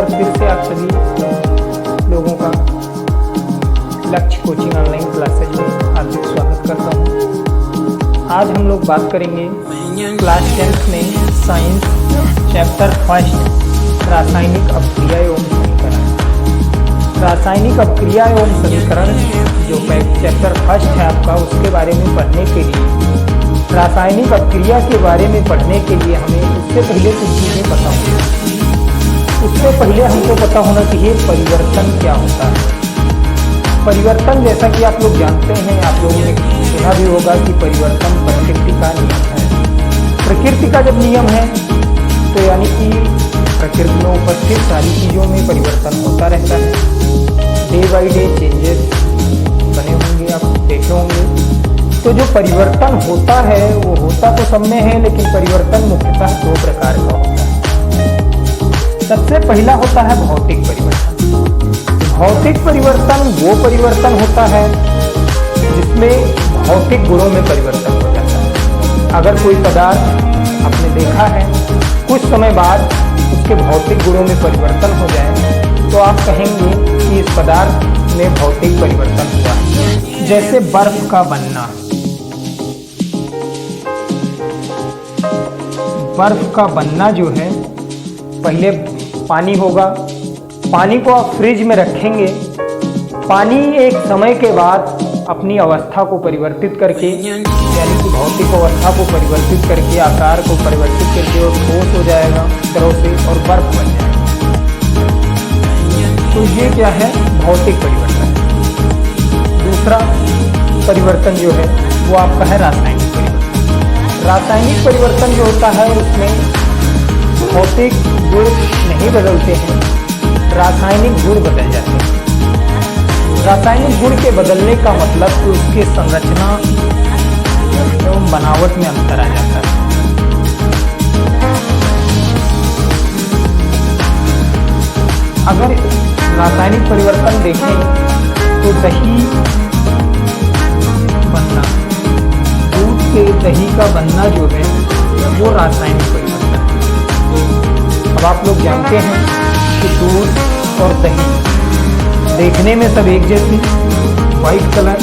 बार फिर से आप सभी लोगों का लक्ष्य कोचिंग ऑनलाइन क्लासेज में हार्दिक स्वागत करता हूँ। आज हम लोग बात करेंगे क्लास 10th में साइंस चैप्टर 1 रासायनिक अपक्रिया एवं समीकरण। रासायनिक अपक्रिया एवं समीकरण जो चैप्टर 1 है आपका, उसके बारे में पढ़ने के लिए, रासायनिक अपक्रिया के बारे में पढ़ने के लिए हमें उससे पहले कुछ चीज़ें पता होंगी। उससे पहले हमको पता होना चाहिए परिवर्तन क्या होता है। परिवर्तन जैसा कि आप लोग जानते हैं, आप लोगों ने सुना भी होगा कि परिवर्तन प्रकृति का नियम है। प्रकृति का जब नियम है तो यानी कि प्रकृति में उपस्थित सारी चीज़ों में परिवर्तन होता रहता है। डे बाई डे चेंजेस बने होंगे, आप देखे होंगे। तो जो परिवर्तन होता है वो होता तो सब में है, लेकिन परिवर्तन मुख्यतः 2 प्रकार का होता है। सबसे पहला होता है भौतिक परिवर्तन। भौतिक परिवर्तन वो परिवर्तन होता है जिसमें भौतिक गुणों में परिवर्तन हो जाता है। अगर कोई पदार्थ आपने देखा है कुछ समय बाद उसके भौतिक गुणों में परिवर्तन हो जाए तो आप कहेंगे कि इस पदार्थ में भौतिक परिवर्तन हुआ। जैसे बर्फ का बनना। बर्फ का बनना जो है, पहले पानी होगा, पानी को आप फ्रिज में रखेंगे, पानी एक समय के बाद अपनी अवस्था को परिवर्तित करके, यानी कि भौतिक अवस्था को परिवर्तित करके, आकार को परिवर्तित करके और ठोस हो जाएगा तरह से और बर्फ बन जाएगा। तो ये क्या है? भौतिक परिवर्तन। दूसरा परिवर्तन जो है वो आपका है रासायनिक परिवर्तन। रासायनिक परिवर्तन जो होता है उसमें भौतिक गुण नहीं बदलते हैं, रासायनिक गुण बदल जाते हैं। रासायनिक गुण के बदलने का मतलब कि उसके संरचना एवं बनावट में अंतर आ जाता है। अगर रासायनिक परिवर्तन देखें तो दही बनना, दूध से दही का बनना जो है वो रासायनिक परिवर्तन। अब आप लोग जानते हैं कि दूध और दही देखने में सब एक जैसी, वाइट कलर,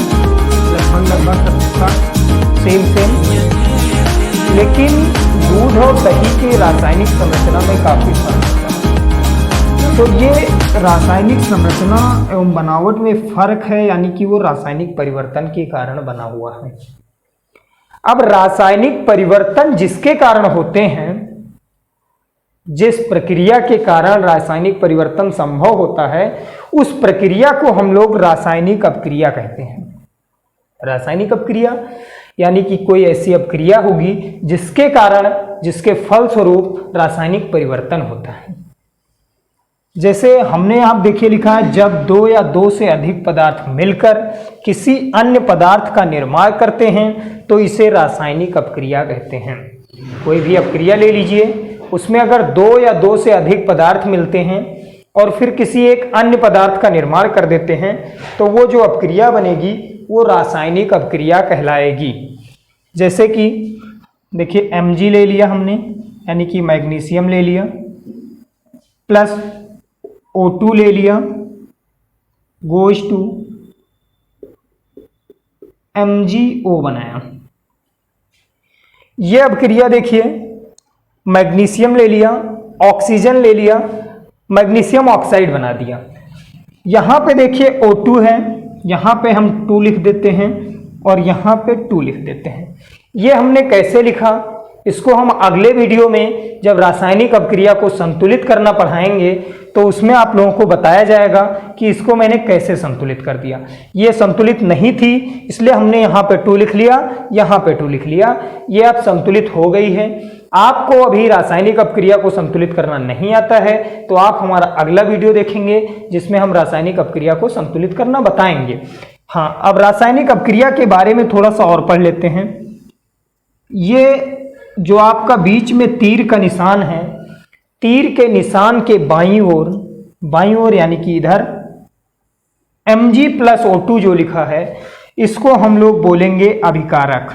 लगभग सबका सेम, लेकिन दूध और दही के रासायनिक संरचना में काफी फर्क होता है। तो ये रासायनिक संरचना एवं बनावट में फर्क है, यानी कि वो रासायनिक परिवर्तन के कारण बना हुआ है। अब रासायनिक परिवर्तन जिसके कारण होते हैं, जिस प्रक्रिया के कारण रासायनिक परिवर्तन संभव होता है, उस प्रक्रिया को हम लोग रासायनिक अपक्रिया कहते हैं। रासायनिक अपक्रिया यानी कि कोई ऐसी अपक्रिया होगी जिसके कारण, जिसके फलस्वरूप रासायनिक परिवर्तन होता है। जैसे हमने यहाँ देखिए लिखा है, जब 2 या 2 से अधिक पदार्थ मिलकर किसी अन्य पदार्थ का निर्माण करते हैं तो इसे रासायनिक अपक्रिया कहते हैं। कोई भी अपक्रिया ले लीजिए, उसमें अगर 2 या 2 से अधिक पदार्थ मिलते हैं और फिर किसी एक अन्य पदार्थ का निर्माण कर देते हैं तो वो जो अपक्रिया बनेगी वो रासायनिक अपक्रिया कहलाएगी। जैसे कि देखिए Mg ले लिया हमने, यानी कि मैग्नीशियम ले लिया, प्लस O2 ले लिया, गोज टू MgO बनाया। ये अपक्रिया देखिए, मैग्नीशियम ले लिया, ऑक्सीजन ले लिया, मैग्नीशियम ऑक्साइड बना दिया। यहाँ पे देखिए O2 है, यहाँ पे हम 2 लिख देते हैं और यहाँ पे 2 लिख देते हैं। ये हमने कैसे लिखा, इसको हम अगले वीडियो में जब रासायनिक अपक्रिया को संतुलित करना पढ़ाएंगे तो उसमें आप लोगों को बताया जाएगा कि इसको मैंने कैसे संतुलित कर दिया। ये संतुलित नहीं थी इसलिए हमने यहाँ पे 2 लिख लिया, यहाँ पे 2 लिख लिया, ये अब संतुलित हो गई है। आपको अभी रासायनिक अपक्रिया को संतुलित करना नहीं आता है तो आप हमारा अगला वीडियो देखेंगे जिसमें हम रासायनिक अपक्रिया को संतुलित करना बताएंगे। हाँ, अब रासायनिक अपक्रिया के बारे में थोड़ा सा और पढ़ लेते हैं। ये जो आपका बीच में तीर का निशान है, तीर के निशान के बाईं ओर यानी कि इधर Mg+O2 जो लिखा है, इसको हम लोग बोलेंगे अभिकारक।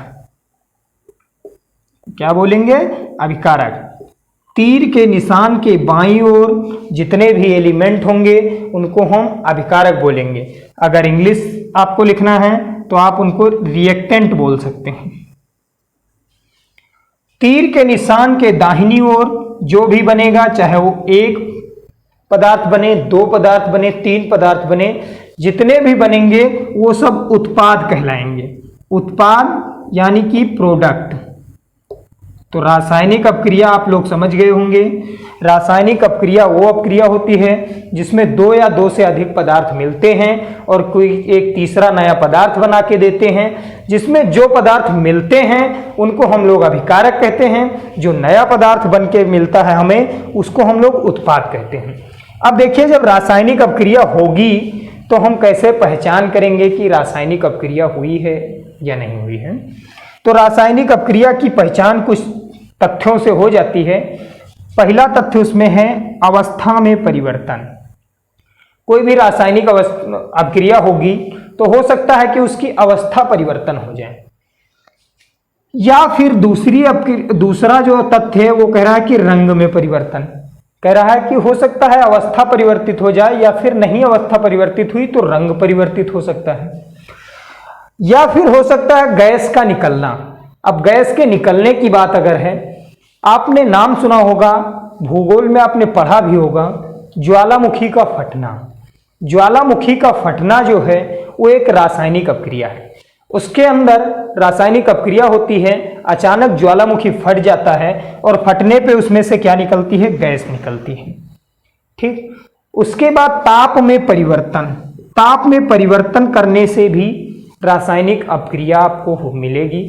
क्या बोलेंगे? अभिकारक। तीर के निशान के बाईं ओर जितने भी एलिमेंट होंगे उनको हम अभिकारक बोलेंगे। अगर इंग्लिश आपको लिखना है तो आप उनको रिएक्टेंट बोल सकते हैं। तीर के निशान के दाहिनी ओर जो भी बनेगा, चाहे वो एक पदार्थ बने, दो पदार्थ बने, तीन पदार्थ बने, जितने भी बनेंगे वो सब उत्पाद कहलाएंगे। उत्पाद यानी कि प्रोडक्ट। तो रासायनिक अपक्रिया आप लोग समझ गए होंगे। रासायनिक अपक्रिया वो अपक्रिया होती है जिसमें दो या दो से अधिक पदार्थ मिलते हैं और कोई एक तीसरा नया पदार्थ बना के देते हैं। जिसमें जो पदार्थ मिलते हैं उनको हम लोग अभिकारक कहते हैं, जो नया पदार्थ बन के मिलता है हमें उसको हम लोग उत्पाद कहते हैं। अब देखिए, जब रासायनिक अपक्रिया होगी तो हम कैसे पहचान करेंगे कि रासायनिक अपक्रिया हुई है या नहीं हुई है। तो रासायनिक अपक्रिया की पहचान कुछ तथ्यों से हो जाती है। पहला तथ्य उसमें है अवस्था में परिवर्तन। कोई भी रासायनिक अपक्रिया होगी तो हो सकता है कि उसकी अवस्था परिवर्तन हो जाए, या फिर दूसरा जो तथ्य है वो कह रहा है कि रंग में परिवर्तन। कह रहा है कि हो सकता है अवस्था परिवर्तित हो जाए, या फिर नहीं अवस्था परिवर्तित हुई तो रंग परिवर्तित हो सकता है, या फिर हो सकता है गैस का निकलना। अब गैस के निकलने की बात अगर है, आपने नाम सुना होगा, भूगोल में आपने पढ़ा भी होगा, ज्वालामुखी का फटना। ज्वालामुखी का फटना जो है वो एक रासायनिक अपक्रिया है। उसके अंदर रासायनिक अपक्रिया होती है, अचानक ज्वालामुखी फट जाता है और फटने पे उसमें से क्या निकलती है? गैस निकलती है। ठीक। उसके बाद ताप में परिवर्तन। ताप में परिवर्तन करने से भी रासायनिक अपक्रिया आपको मिलेगी।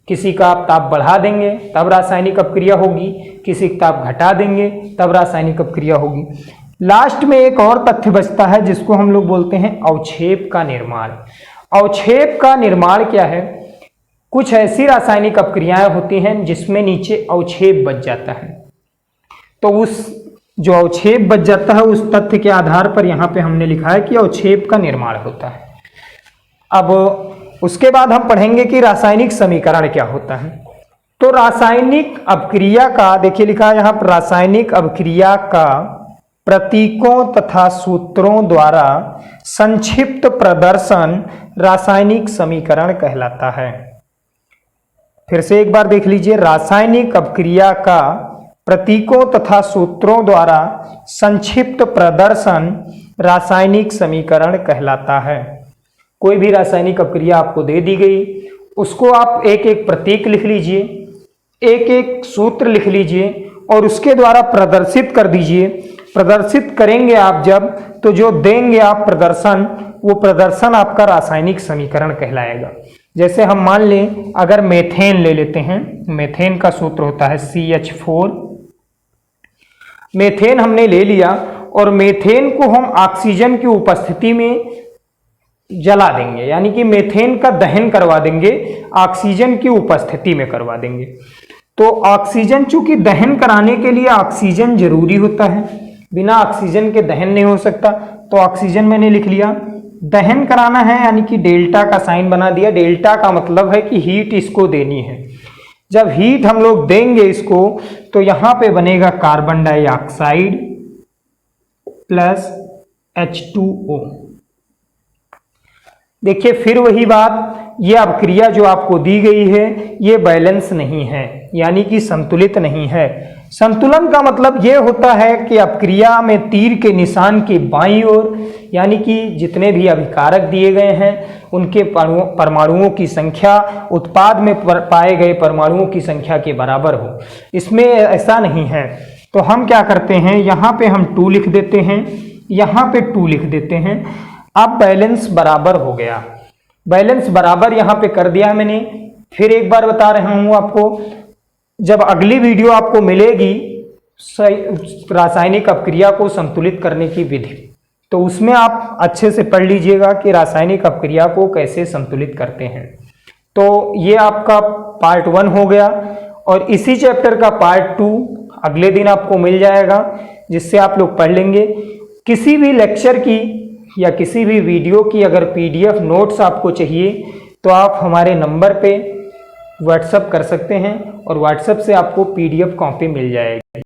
किसी का आप ताप बढ़ा देंगे तब रासायनिक अपक्रिया होगी, किसी का ताप घटा देंगे तब रासायनिक अपक्रिया होगी। लास्ट में एक और तथ्य बचता है जिसको हम लोग बोलते हैं अवक्षेप का निर्माण। अवक्षेप का निर्माण क्या है? कुछ ऐसी रासायनिक अपक्रियाएं होती हैं जिसमें नीचे अवक्षेप बच जाता है, तो उस जो अवक्षेप बच जाता है उस तथ्य के आधार पर यहाँ पे हमने लिखा है कि अवक्षेप का निर्माण होता है। अब उसके बाद हम पढ़ेंगे कि रासायनिक समीकरण क्या होता है। तो रासायनिक अपक्रिया का, देखिए लिखा है यहाँ पर, रासायनिक अपक्रिया का प्रतीकों तथा सूत्रों द्वारा संक्षिप्त प्रदर्शन रासायनिक समीकरण कहलाता है। फिर से एक बार देख लीजिए, रासायनिक अपक्रिया का प्रतीकों तथा सूत्रों द्वारा संक्षिप्त प्रदर्शन रासायनिक समीकरण कहलाता है। कोई भी रासायनिक अपक्रिया आपको दे दी गई, उसको आप एक एक प्रतीक लिख लीजिए, एक एक सूत्र लिख लीजिए और उसके द्वारा प्रदर्शित कर दीजिए। प्रदर्शित करेंगे आप जब, तो जो देंगे आप प्रदर्शन, वो प्रदर्शन आपका रासायनिक समीकरण कहलाएगा। जैसे हम मान लें, अगर मेथेन ले लेते हैं, मेथेन का सूत्र होता है CH4। मेथेन हमने ले लिया और मेथेन को हम ऑक्सीजन की उपस्थिति में जला देंगे, यानी कि मेथेन का दहन करवा देंगे, ऑक्सीजन की उपस्थिति में करवा देंगे। तो ऑक्सीजन, चूंकि दहन कराने के लिए ऑक्सीजन जरूरी होता है, बिना ऑक्सीजन के दहन नहीं हो सकता, तो ऑक्सीजन मैंने लिख लिया। दहन कराना है यानी कि डेल्टा का साइन बना दिया। डेल्टा का मतलब है कि हीट इसको देनी है। जब हीट हम लोग देंगे इसको, तो यहां पे बनेगा कार्बन डाइऑक्साइड प्लस H2O। देखिए फिर वही बात, ये अपक्रिया जो आपको दी गई है ये बैलेंस नहीं है, यानी कि संतुलित नहीं है। संतुलन का मतलब ये होता है कि अपक्रिया में तीर के निशान के बाईं ओर, यानी कि जितने भी अभिकारक दिए गए हैं उनके परमाणुओं की संख्या उत्पाद में पाए गए परमाणुओं की संख्या के बराबर हो। इसमें ऐसा नहीं है, तो हम क्या करते हैं, यहाँ पे हम 2 लिख देते हैं, यहाँ पे 2 लिख देते हैं। अब बैलेंस बराबर हो गया। बैलेंस बराबर यहाँ पे कर दिया मैंने। फिर एक बार बता रहा हूँ आपको, जब अगली वीडियो आपको मिलेगी रासायनिक अपक्रिया को संतुलित करने की विधि, तो उसमें आप अच्छे से पढ़ लीजिएगा कि रासायनिक अपक्रिया को कैसे संतुलित करते हैं। तो ये आपका पार्ट 1 हो गया और इसी चैप्टर का पार्ट 2 अगले दिन आपको मिल जाएगा, जिससे आप लोग पढ़ लेंगे। किसी भी लेक्चर की या किसी भी वीडियो की अगर PDF नोट्स आपको चाहिए तो आप हमारे नंबर पे व्हाट्सएप कर सकते हैं और व्हाट्सएप से आपको PDF कॉपी मिल जाएगी।